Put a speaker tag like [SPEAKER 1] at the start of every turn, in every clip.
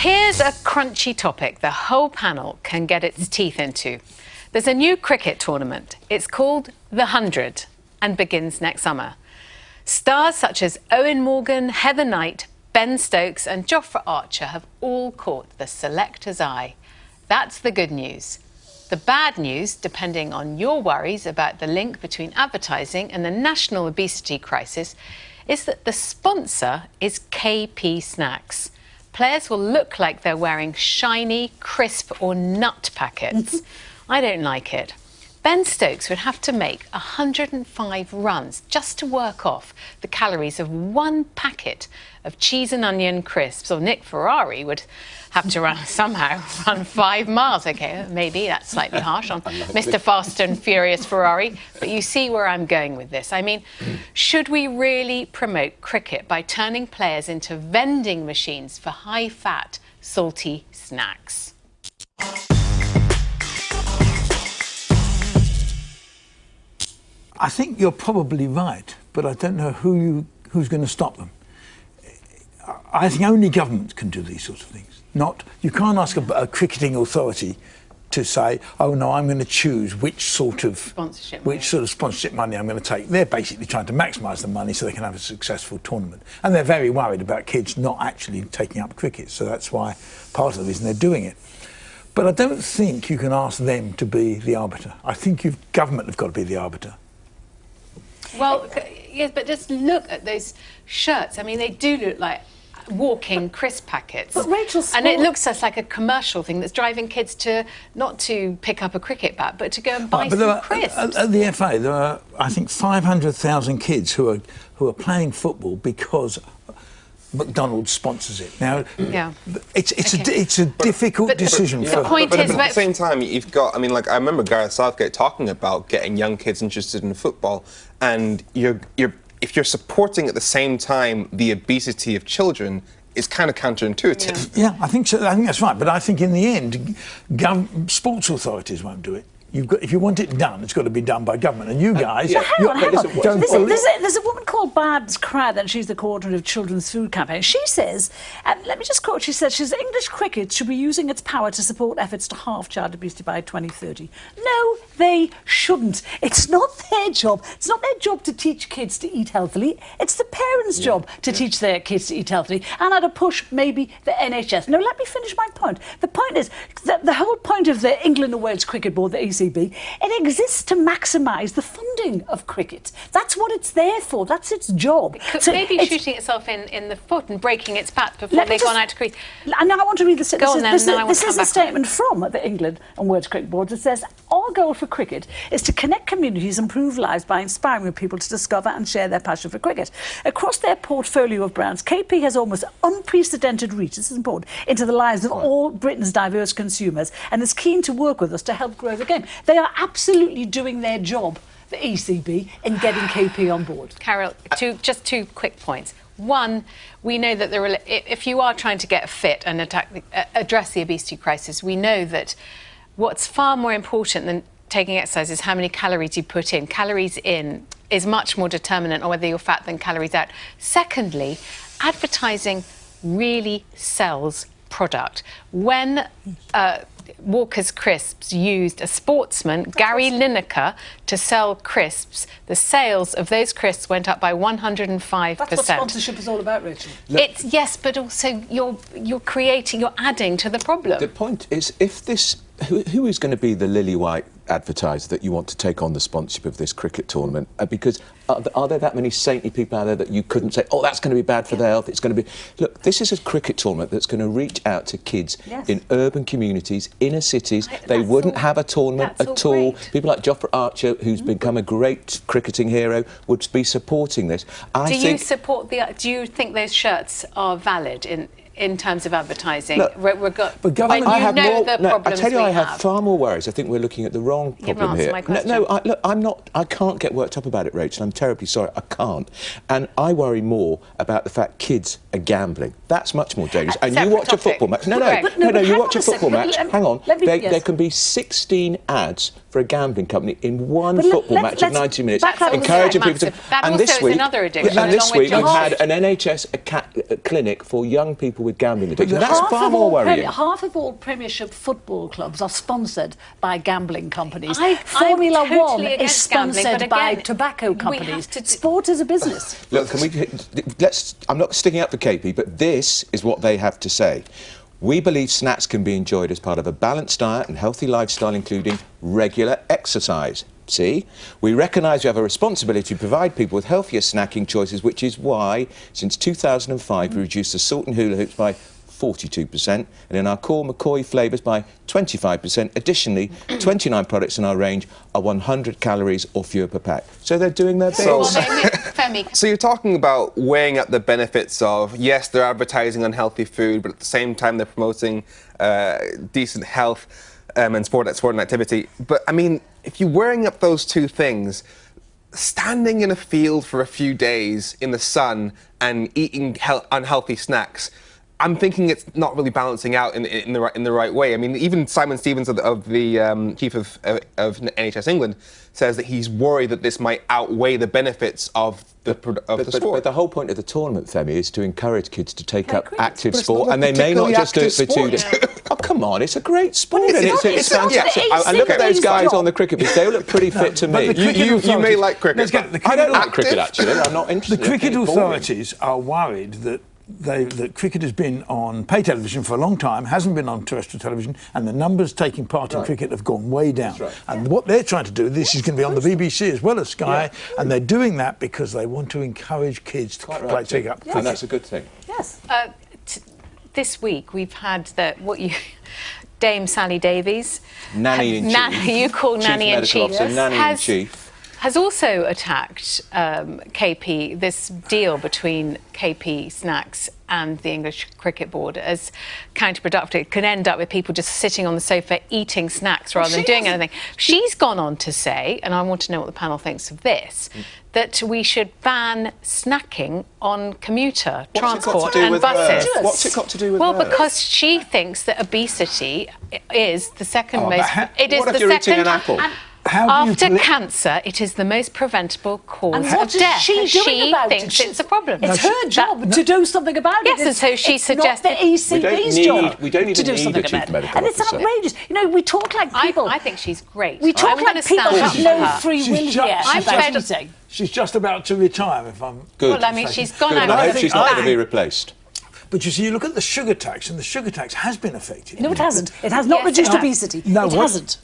[SPEAKER 1] Here's a crunchy topic the whole panel can get its teeth into. There's a new cricket tournament. It's called The 100 and begins next summer. Stars such as Eoin Morgan, Heather Knight, Ben Stokes and Jofra Archer have all caught the selector's eye. That's the good news. The bad news, depending on your worries about the link between advertising and the national obesity crisis, is that the sponsor is KP Snacks. Players will look like they're wearing shiny, crisp or nut packets. I don't like it. Ben Stokes would have to make 105 runs just to work off the calories of one packet of cheese and onion crisps. Or Nick Ferrari would have to run 5 miles. OK, maybe that's slightly harsh on Mr. Fast and Furious Ferrari. But you see where I'm going with this. I mean, should we really promote cricket by turning players into vending machines for high-fat, salty snacks?
[SPEAKER 2] I think you're probably right, but I don't know who's going to stop them. I think only governments can do these sorts of things. You can't ask a cricketing authority to say, oh no, I'm going to choose which sort of sponsorship money I'm going to take. They're basically trying to maximise the money so they can have a successful tournament. And they're very worried about kids not actually taking up cricket, so that's why part of the reason they're doing it. But I don't think you can ask them to be the arbiter. I think government have got to be the arbiter.
[SPEAKER 1] Well, yes, but just look at those shirts. I mean, they do look like walking crisp packets.
[SPEAKER 3] But Rachel,
[SPEAKER 1] and it looks just like a commercial thing that's driving kids to not to pick up a cricket bat, but to go and buy some crisps.
[SPEAKER 2] At the FA, there are, I think, 500,000 kids who are playing football because McDonald's sponsors it. Now, it's a difficult decision.
[SPEAKER 1] The point is,
[SPEAKER 4] at the same time, you've got. I mean, like I remember Gareth Southgate talking about getting young kids interested in football, and if you're supporting at the same time the obesity of children, it's kind of counterintuitive.
[SPEAKER 2] Yeah, I think so. I think that's right. But I think in the end, sports authorities won't do it. If you want it done, it's got to be done by government. And you guys...
[SPEAKER 3] Hang on. There's a woman called Babs Cradd, and she's the coordinator of Children's Food Campaign. She says, let me just quote, she says, English cricket should be using its power to support efforts to halve child obesity by 2030. No, they shouldn't. It's not their job. It's not their job to teach kids to eat healthily. It's the parents' job to teach their kids to eat healthily. And at a push, maybe the NHS. No, let me finish my point. The point is that the whole point of the England and Wales Cricket Board, the ECB, it exists to maximise the funding of cricket. That's what it's there for. That's its job.
[SPEAKER 1] So maybe shooting itself in the foot and breaking its back before they've gone out to cricket.
[SPEAKER 3] And now I want to read this. This is a statement from the England and Wales Cricket Board that says, our goal for cricket is to connect communities and improve lives by inspiring people to discover and share their passion for cricket. Across their portfolio of brands, KP has almost unprecedented reach, this is important, into the lives of all Britain's diverse consumers and is keen to work with us to help grow the game. They are absolutely doing their job, the ECB, in getting KP on board.
[SPEAKER 1] Carol, just two quick points. One, we know that if you are trying to get fit and address the obesity crisis, we know that what's far more important than taking exercise is how many calories you put in. Calories in is much more determinant on whether you're fat than calories out. Secondly, advertising really sells product. When Walker's Crisps used a sportsman, Gary Lineker, to sell crisps, the sales of those crisps went up by 105%.
[SPEAKER 3] That's what sponsorship is all about, Rachel.
[SPEAKER 1] Yes, but also you're adding to the problem.
[SPEAKER 5] The point is, if this, who is going to be the lily white advertiser that you want to take on the sponsorship of this cricket tournament? Because are there that many saintly people out there that you couldn't say, oh, that's going to be bad for their health? It's going to be... Look, this is a cricket tournament that's going to reach out to kids in urban communities, inner cities. They wouldn't have a tournament at all. People like Jofra Archer, who's become a great cricketing hero, would be supporting this.
[SPEAKER 1] Do you think those shirts are valid in terms of advertising?
[SPEAKER 5] Look,
[SPEAKER 1] but government,
[SPEAKER 5] I tell you, I have far more worries. I think we're looking at the wrong problem here. Look, I can't get worked up about it, Rachel. I'm terribly sorry. I can't. And I worry more about the fact kids are gambling. That's much more dangerous. And you watch a football match. No, you watch a football match. Hang on. There can be 16 ads for a gambling company in one football match of 90 minutes, encouraging people to...
[SPEAKER 1] And this week we've had
[SPEAKER 5] an NHS clinic for young people people with gambling addiction. That's far more worrying.
[SPEAKER 3] Half of all Premiership football clubs are sponsored by gambling companies.
[SPEAKER 1] I'm
[SPEAKER 3] Formula
[SPEAKER 1] totally
[SPEAKER 3] One is
[SPEAKER 1] against gambling,
[SPEAKER 3] sponsored
[SPEAKER 1] but
[SPEAKER 3] by
[SPEAKER 1] again,
[SPEAKER 3] tobacco
[SPEAKER 1] we
[SPEAKER 3] companies.
[SPEAKER 1] have to
[SPEAKER 3] Sport is a business.
[SPEAKER 5] Look, I'm not sticking up for KP, but this is what they have to say. We believe snacks can be enjoyed as part of a balanced diet and healthy lifestyle, including regular exercise. See, we recognise we have a responsibility to provide people with healthier snacking choices, which is why, since 2005, we reduced the salt and hula hoops by 42%, and in our core McCoy flavours by 25%. Additionally, 29 products in our range are 100 calories or fewer per pack. So they're doing their bit.
[SPEAKER 1] Femi,
[SPEAKER 4] So you're talking about weighing up the benefits of, yes, they're advertising unhealthy food, but at the same time they're promoting decent health and sport and activity. But I mean, if you're weighing up those two things, standing in a field for a few days in the sun and eating unhealthy snacks, I'm thinking it's not really balancing out in the right way. I mean, even Simon Stevens of the chief of NHS England says that he's worried that this might outweigh the benefits of the sport.
[SPEAKER 5] But the whole point of the tournament, Femi, is to encourage kids to take up
[SPEAKER 3] cricket.
[SPEAKER 5] active
[SPEAKER 2] But it's
[SPEAKER 5] sport,
[SPEAKER 2] not a
[SPEAKER 5] and they may not
[SPEAKER 2] particularly
[SPEAKER 5] just do it
[SPEAKER 2] active
[SPEAKER 5] for 2 days.
[SPEAKER 2] sport.
[SPEAKER 5] Oh, come on, it's a great sport,
[SPEAKER 3] But
[SPEAKER 5] and
[SPEAKER 3] it's not-
[SPEAKER 5] it's
[SPEAKER 3] it's not
[SPEAKER 5] fantastic.
[SPEAKER 3] the
[SPEAKER 5] I look at those
[SPEAKER 3] ACB's
[SPEAKER 5] guys
[SPEAKER 3] job.
[SPEAKER 5] on the cricket pitch; they all look pretty fit to
[SPEAKER 2] But
[SPEAKER 5] me.
[SPEAKER 2] the cricket
[SPEAKER 4] You may
[SPEAKER 2] authorities-
[SPEAKER 4] like cricket,
[SPEAKER 2] Let's get
[SPEAKER 4] but
[SPEAKER 2] the
[SPEAKER 5] I don't like
[SPEAKER 4] active.
[SPEAKER 5] cricket, actually. I'm not
[SPEAKER 2] The
[SPEAKER 5] interested.
[SPEAKER 2] cricket
[SPEAKER 5] It's boring.
[SPEAKER 2] authorities are worried that that cricket has been on pay television for a long time, hasn't been on terrestrial television, and the numbers taking part in cricket have gone way down.
[SPEAKER 5] right.
[SPEAKER 2] And what they're trying to do, this is going to be on the BBC as well as Sky, and they're doing that because they want to encourage kids to
[SPEAKER 5] Quite right,
[SPEAKER 2] take up
[SPEAKER 5] and
[SPEAKER 2] cricket.
[SPEAKER 5] that's a good thing.
[SPEAKER 3] Yes.
[SPEAKER 1] this week we've had Dame Sally Davies,
[SPEAKER 5] Nanny in chief.
[SPEAKER 1] you call
[SPEAKER 5] Chief
[SPEAKER 1] nanny in
[SPEAKER 5] medical
[SPEAKER 1] chief,
[SPEAKER 5] officer, nanny in chief.
[SPEAKER 1] has also attacked KP, this deal between KP Snacks and the English Cricket Board as counterproductive. It could end up with people just sitting on the sofa eating snacks rather than doing anything. She's gone on to say, and I want to know what the panel thinks of this, that we should ban snacking on commuter transport and buses.
[SPEAKER 5] What's it got to do with
[SPEAKER 1] Well,
[SPEAKER 5] her?
[SPEAKER 1] because she thinks that obesity is the second most. It is
[SPEAKER 5] what if
[SPEAKER 1] the
[SPEAKER 5] you're eating
[SPEAKER 1] second.
[SPEAKER 5] an apple?
[SPEAKER 2] How do you
[SPEAKER 1] After
[SPEAKER 2] poli-
[SPEAKER 1] cancer, it is the most preventable cause
[SPEAKER 3] And
[SPEAKER 1] of
[SPEAKER 3] what is
[SPEAKER 1] death.
[SPEAKER 3] she doing about it?
[SPEAKER 1] thinks it's a problem.
[SPEAKER 3] It's her job to do something about
[SPEAKER 1] Yes,
[SPEAKER 3] it.
[SPEAKER 1] and so she
[SPEAKER 3] it's
[SPEAKER 1] suggested-
[SPEAKER 3] not the ECB's job
[SPEAKER 5] we don't
[SPEAKER 3] to
[SPEAKER 5] even
[SPEAKER 3] do
[SPEAKER 5] need
[SPEAKER 3] something
[SPEAKER 5] a chief
[SPEAKER 3] about it.
[SPEAKER 5] medical
[SPEAKER 3] And it's
[SPEAKER 5] officer.
[SPEAKER 3] outrageous. You know, we talk like people.
[SPEAKER 1] I think she's great.
[SPEAKER 3] we talk
[SPEAKER 1] I'm
[SPEAKER 3] like
[SPEAKER 1] gonna
[SPEAKER 3] people
[SPEAKER 1] stand up
[SPEAKER 3] have
[SPEAKER 1] for
[SPEAKER 3] no
[SPEAKER 1] her.
[SPEAKER 3] free will
[SPEAKER 2] She's
[SPEAKER 3] here
[SPEAKER 2] just-
[SPEAKER 3] about
[SPEAKER 1] fed up.
[SPEAKER 3] eating.
[SPEAKER 2] She's just about to retire, if I'm...
[SPEAKER 5] Good.
[SPEAKER 1] Well, I mean, she's gone
[SPEAKER 5] Good,
[SPEAKER 1] out
[SPEAKER 5] and I
[SPEAKER 1] with
[SPEAKER 5] hope
[SPEAKER 1] a
[SPEAKER 5] she's not going to
[SPEAKER 1] bang.
[SPEAKER 5] be replaced.
[SPEAKER 2] But you see, you look at the sugar tax, and the sugar tax has been effective.
[SPEAKER 3] No, it hasn't. It has not
[SPEAKER 1] Yes,
[SPEAKER 3] reduced
[SPEAKER 1] it
[SPEAKER 3] obesity.
[SPEAKER 2] No,
[SPEAKER 3] it
[SPEAKER 2] what-
[SPEAKER 3] hasn't.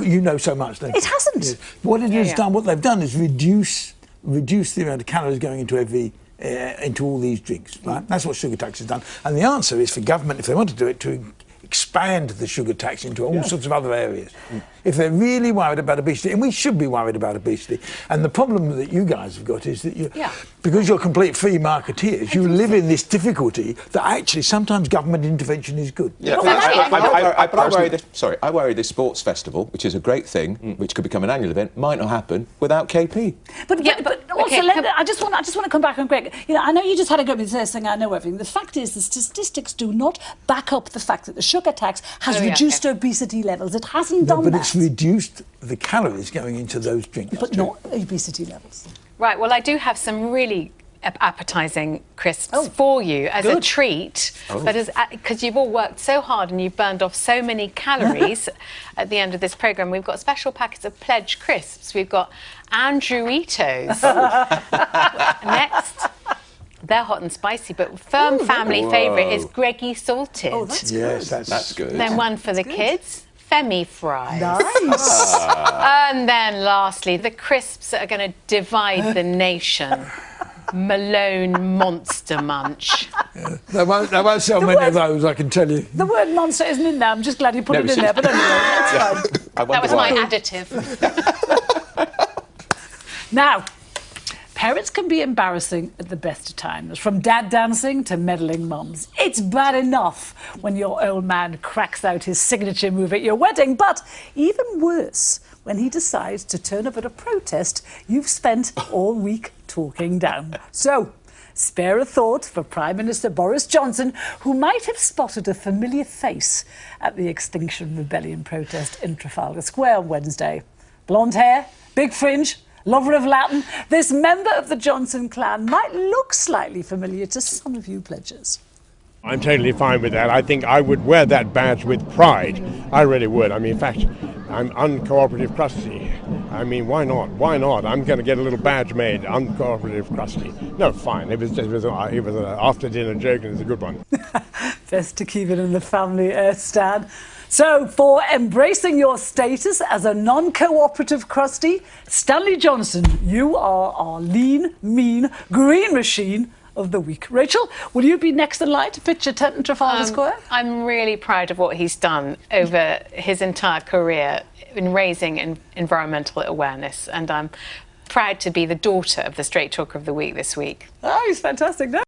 [SPEAKER 2] You know so much, don't you?
[SPEAKER 3] It hasn't.
[SPEAKER 2] Yeah. What it has
[SPEAKER 1] yeah.
[SPEAKER 2] done, what they've done is reduce the amount of calories going into all these drinks. Right? That's what sugar tax has done. And the answer is for government, if they want to do it, to expand the sugar tax into all sorts of other areas. If they're really worried about obesity, and we should be worried about obesity, and the problem that you guys have got is that because you're complete free marketeers, you live in this difficulty that actually sometimes government intervention is good.
[SPEAKER 5] Yeah,
[SPEAKER 1] Well,
[SPEAKER 5] I worry this sports festival, which is a great thing, which could become an annual event, might not happen without KP.
[SPEAKER 3] But also,
[SPEAKER 1] okay,
[SPEAKER 3] I just want to come back on Greg. You know, I know you just had a go at me saying I know everything. The fact is, the statistics do not back up the fact that the sugar tax has reduced obesity levels. It hasn't done
[SPEAKER 2] But
[SPEAKER 3] that.
[SPEAKER 2] it's reduced the calories going into those drinks.
[SPEAKER 3] But not obesity levels.
[SPEAKER 1] Right, well, I do have some really appetising crisps
[SPEAKER 3] Oh,
[SPEAKER 1] for you as a
[SPEAKER 3] good.
[SPEAKER 1] treat, but because you've all worked so hard and you've burned off so many calories at the end of this programme, we've got special packets of Pledge crisps. We've got Andrewitos. Next. They're hot and spicy, but firm family favourite is Greggy Salted.
[SPEAKER 3] Oh, that's
[SPEAKER 2] Yes,
[SPEAKER 3] good.
[SPEAKER 5] That's good.
[SPEAKER 1] Then one for the kids, Femi Fries.
[SPEAKER 3] Nice.
[SPEAKER 1] And then lastly, the crisps that are going to divide the nation. Malone Monster Munch.
[SPEAKER 2] They won't sell many of those, I can tell you.
[SPEAKER 3] The word monster isn't in there. I'm just glad you put
[SPEAKER 5] No,
[SPEAKER 3] it in
[SPEAKER 5] it's-
[SPEAKER 3] there. But anyway, that's fine.
[SPEAKER 1] That was my additive.
[SPEAKER 3] Now, parents can be embarrassing at the best of times, from dad dancing to meddling mums. It's bad enough when your old man cracks out his signature move at your wedding, but even worse when he decides to turn up at a protest you've spent all week talking down. So, spare a thought for Prime Minister Boris Johnson, who might have spotted a familiar face at the Extinction Rebellion protest in Trafalgar Square on Wednesday. Blonde hair, big fringe, lover of Latin, this member of the Johnson clan might look slightly familiar to some of you pledgers.
[SPEAKER 6] I'm totally fine with that. I think I would wear that badge with pride. I really would. I mean, in fact, I'm uncooperative crusty. I mean, why not? Why not? I'm going to get a little badge made, uncooperative crusty. No, fine. It was an after-dinner joke, and it's a good one.
[SPEAKER 3] Best to keep it in the family, Stan. So, for embracing your status as a non-cooperative crusty, Stanley Johnson, you are our lean, mean, green machine of the week. Rachel, will you be next in line to pitch your tent in Trafalgar Square?
[SPEAKER 1] I'm really proud of what he's done over his entire career in raising environmental awareness, and I'm proud to be the daughter of the Straight Talker of the Week this week.
[SPEAKER 3] Oh, he's fantastic. No?